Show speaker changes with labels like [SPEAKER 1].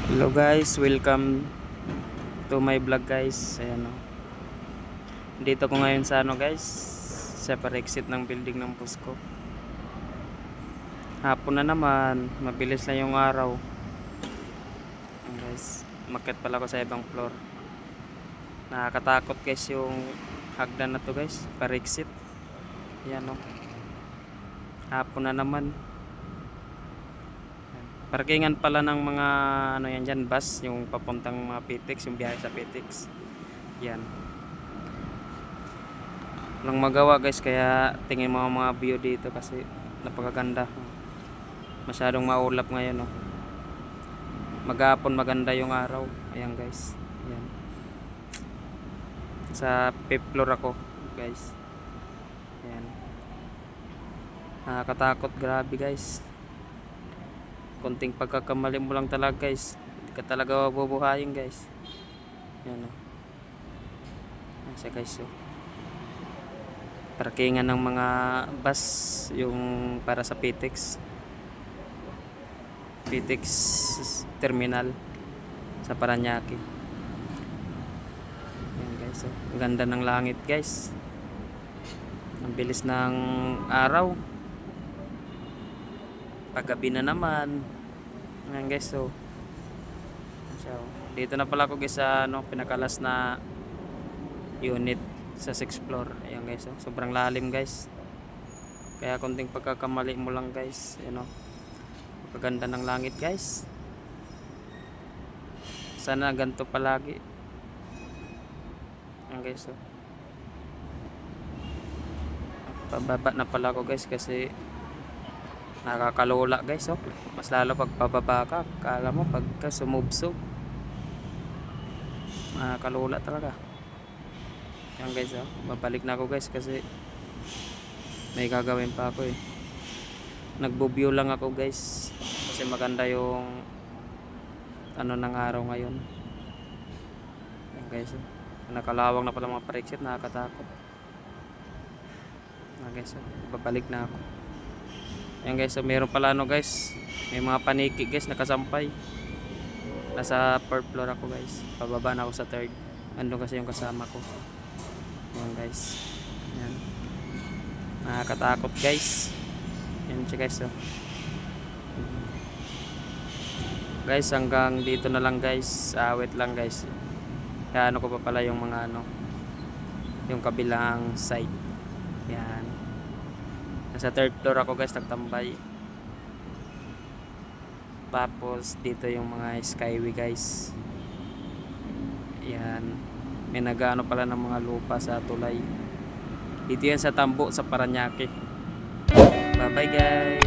[SPEAKER 1] Hello guys, welcome to my vlog guys. Ayan o. Dito ko ngayon sa guys, sa par-exit ng building ng Pusko. Hapon na naman, mabilis lang yung araw. Ayan guys, umakyat pala ako sa ibang floor. Nakakatakot guys yung hagdan na to guys, par-exit. Ayan o. Hapon na naman. Parkingan pala ng mga ano yan dyan, bus, yung papuntang mga PTX, yung biyahe sa PTX. Yan. Walang magawa guys, kaya tingin mo mga view dito kasi napakaganda. Masyadong maulap ngayon oh. Maghapon maganda yung araw. Ayan guys. Yan. Sa 5th floor ako guys. Ayan. Nakakatakot, grabe guys. Konting pagkakamali mo lang talaga guys, hindi ka talaga mabubuhayin guys. Yan o. Nasa guys o. Parkingan ng mga bus, yung para sa PTX terminal sa Paranaque. Yan guys o. Ang ganda ng langit guys. Ang bilis ng araw. Paggabi na naman. Ayan guys, so dito na pala ako guys sa pinakalas na unit sa 6th floor. Ayan guys, so sobrang lalim guys. Kaya konting pagkakamali mo lang guys, pagkaganda ng langit guys. Sana ganito palagi. Ayan guys, so pababa na pala ako guys kasi nakakalula guys oh. Mas lalo pag pababa ka, kala mo pagka sumubsob nakakalula talaga. Yan guys oh. Babalik na ako guys kasi may gagawin pa ako eh. Nagbo-view lang ako guys kasi maganda yung ng araw ngayon. Yan guys oh. Nakalawang na pala mga par-exit, nakakatakot. Yan guys oh. Babalik na ako. Ayan guys, so meron pala guys, may mga paniki guys nakasampay. Nasa 4th floor ako guys, pababa na ako sa 3rd. Andun kasi yung kasama ko. Ayan guys. Ayan. Nakakatakot guys. Ayan siya guys oh. Guys, hanggang dito na lang guys. Wait lang guys. Kaya ko pa pala yung mga yung kabilang side. Ayan. Nasa 3rd floor ako guys, nagtambay. Tapos dito yung mga skyway guys. Yan. May nagano pala ng mga lupa sa tulay. Dito yan sa Tambo sa Paranaque. Bye bye guys.